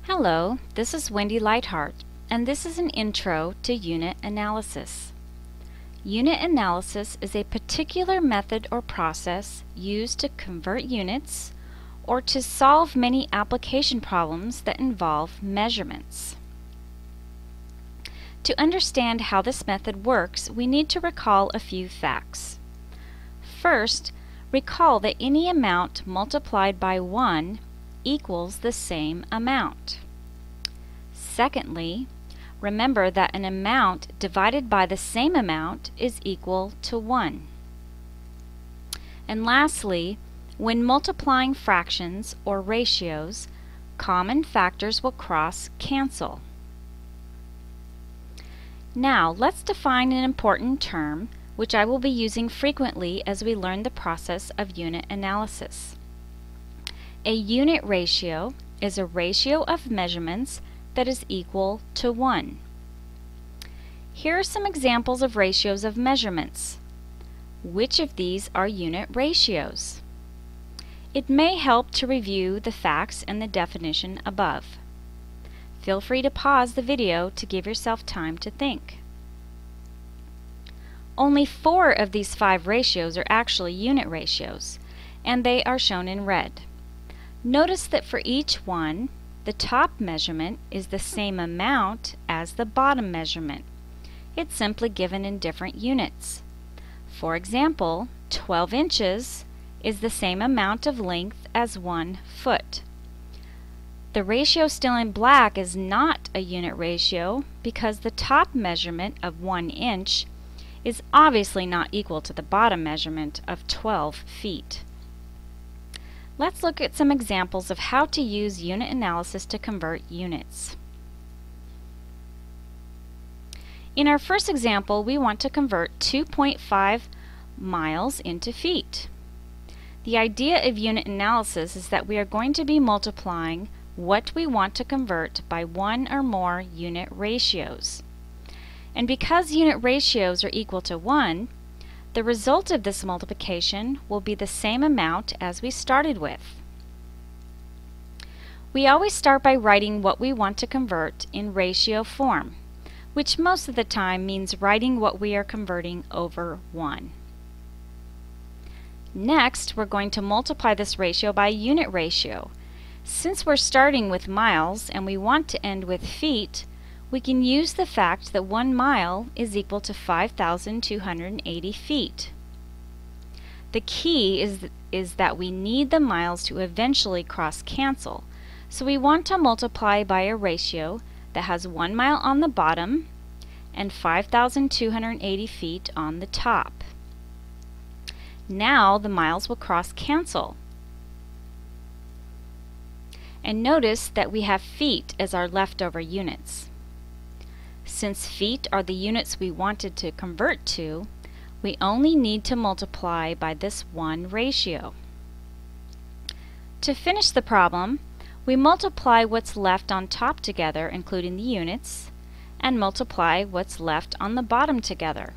Hello, this is Wendy Lightheart, and this is an intro to unit analysis. Unit analysis is a particular method or process used to convert units or to solve many application problems that involve measurements. To understand how this method works, we need to recall a few facts. First, recall that any amount multiplied by 1 equals the same amount. Secondly, remember that an amount divided by the same amount is equal to 1. And lastly, when multiplying fractions or ratios, common factors will cross-cancel. Now, let's define an important term which I will be using frequently as we learn the process of unit analysis. A unit ratio is a ratio of measurements that is equal to 1. Here are some examples of ratios of measurements. Which of these are unit ratios? It may help to review the facts and the definition above. Feel free to pause the video to give yourself time to think. Only 4 of these 5 ratios are actually unit ratios, and they are shown in red. Notice that for each one, the top measurement is the same amount as the bottom measurement. It's simply given in different units. For example, 12 inches is the same amount of length as 1 foot. The ratio still in black is not a unit ratio because the top measurement of 1 inch is obviously not equal to the bottom measurement of 12 feet. Let's look at some examples of how to use unit analysis to convert units. In our first example, we want to convert 2.5 miles into feet. The idea of unit analysis is that we are going to be multiplying what we want to convert by one or more unit ratios. And because unit ratios are equal to 1, the result of this multiplication will be the same amount as we started with. We always start by writing what we want to convert in ratio form, which most of the time means writing what we are converting over 1. Next, we're going to multiply this ratio by a unit ratio. Since we're starting with miles and we want to end with feet, we can use the fact that 1 mile is equal to 5,280 feet. The key is that we need the miles to eventually cross-cancel, so we want to multiply by a ratio that has 1 mile on the bottom and 5,280 feet on the top. Now the miles will cross-cancel. And notice that we have feet as our leftover units. Since feet are the units we wanted to convert to, we only need to multiply by this one ratio. To finish the problem, we multiply what's left on top together, including the units, and multiply what's left on the bottom together.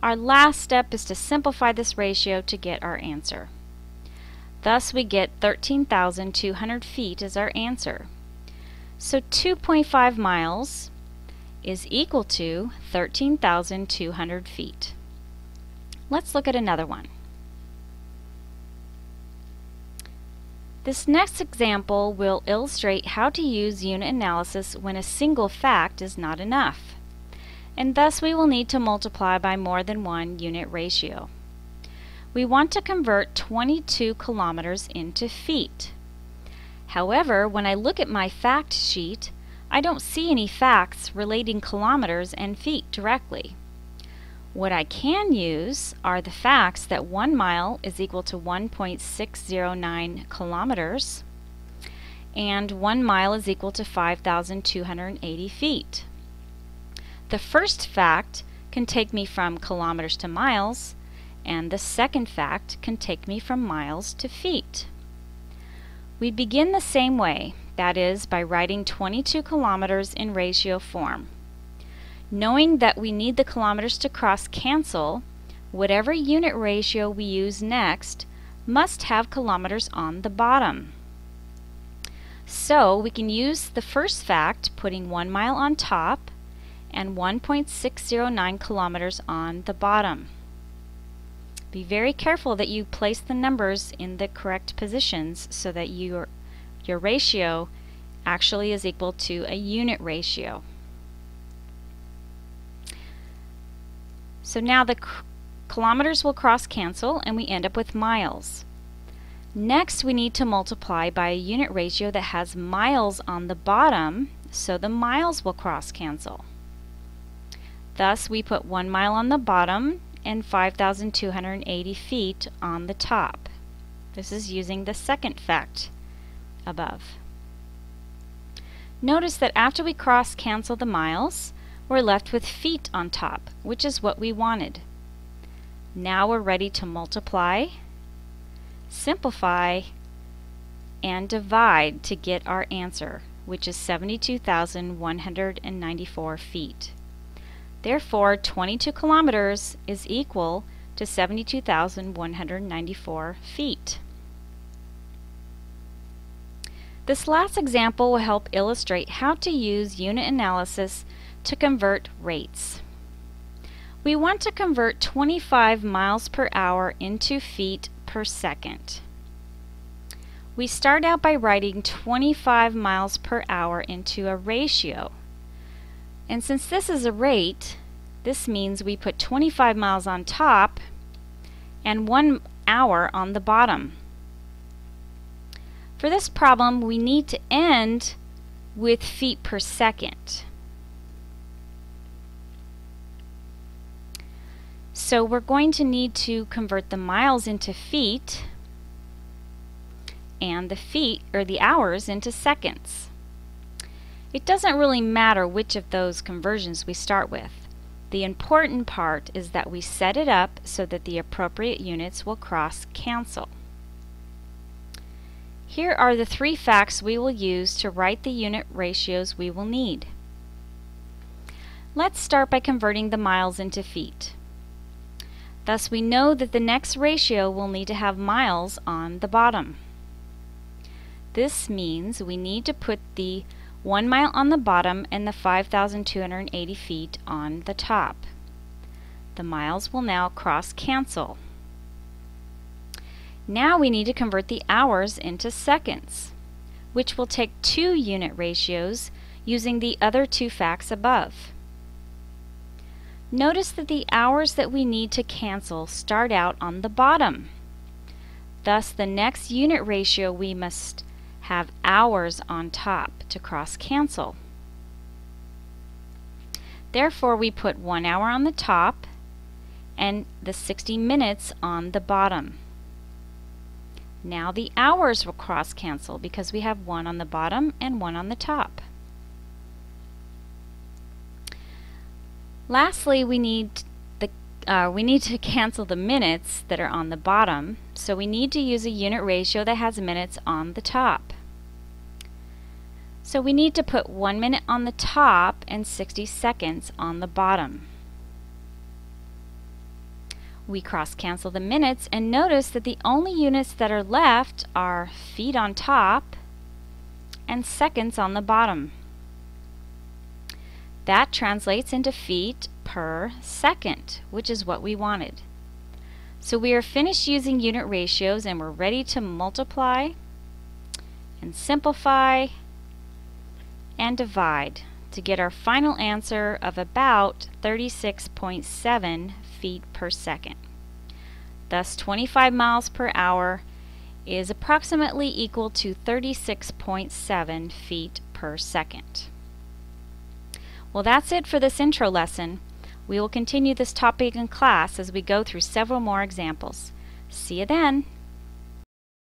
Our last step is to simplify this ratio to get our answer. Thus we get 13,200 feet as our answer. So 2.5 miles is equal to 13,200 feet. Let's look at another one. This next example will illustrate how to use unit analysis when a single fact is not enough, and thus we will need to multiply by more than one unit ratio. We want to convert 22 kilometers into feet. However, when I look at my fact sheet, I don't see any facts relating kilometers and feet directly. What I can use are the facts that 1 mile is equal to 1.609 kilometers and 1 mile is equal to 5,280 feet. The first fact can take me from kilometers to miles, and the second fact can take me from miles to feet. We begin the same way, that is, by writing 22 kilometers in ratio form. Knowing that we need the kilometers to cross-cancel, whatever unit ratio we use next must have kilometers on the bottom. So we can use the first fact, putting 1 mile on top and 1.609 kilometers on the bottom. Be very careful that you place the numbers in the correct positions so that your ratio actually is equal to a unit ratio. So now the kilometers will cross cancel and we end up with miles. Next, we need to multiply by a unit ratio that has miles on the bottom, so the miles will cross cancel. Thus, we put 1 mile on the bottom and 5,280 feet on the top. This is using the second fact above. Notice that after we cross cancel the miles, we're left with feet on top, which is what we wanted. Now we're ready to multiply, simplify, and divide to get our answer, which is 72,194 feet. Therefore, 22 kilometers is equal to 72,194 feet. This last example will help illustrate how to use unit analysis to convert rates. We want to convert 25 miles per hour into feet per second. We start out by writing 25 miles per hour into a ratio. And since this is a rate, this means we put 25 miles on top and 1 hour on the bottom. For this problem, we need to end with feet per second. So we're going to need to convert the miles into feet and the hours into seconds. It doesn't really matter which of those conversions we start with. The important part is that we set it up so that the appropriate units will cross cancel. Here are the 3 facts we will use to write the unit ratios we will need. Let's start by converting the miles into feet. Thus we know that the next ratio will need to have miles on the bottom. This means we need to put the 1 mile on the bottom and the 5,280 feet on the top. The miles will now cross cancel. Now we need to convert the hours into seconds, which will take 2 unit ratios using the other 2 facts above. Notice that the hours that we need to cancel start out on the bottom. Thus, the next unit ratio we must have hours on top to cross cancel. Therefore, we put 1 hour on the top and the 60 minutes on the bottom. Now the hours will cross cancel because we have 1 on the bottom and 1 on the top. Lastly, we need to cancel the minutes that are on the bottom, so we need to use a unit ratio that has minutes on the top. So we need to put 1 minute on the top and 60 seconds on the bottom. We cross cancel the minutes and notice that the only units that are left are feet on top and seconds on the bottom. That translates into feet per second, which is what we wanted. So we are finished using unit ratios and we're ready to multiply and simplify and divide to get our final answer of about 36.7 feet per second. Thus, 25 miles per hour is approximately equal to 36.7 feet per second. Well, that's it for this intro lesson. We will continue this topic in class as we go through several more examples. See you then!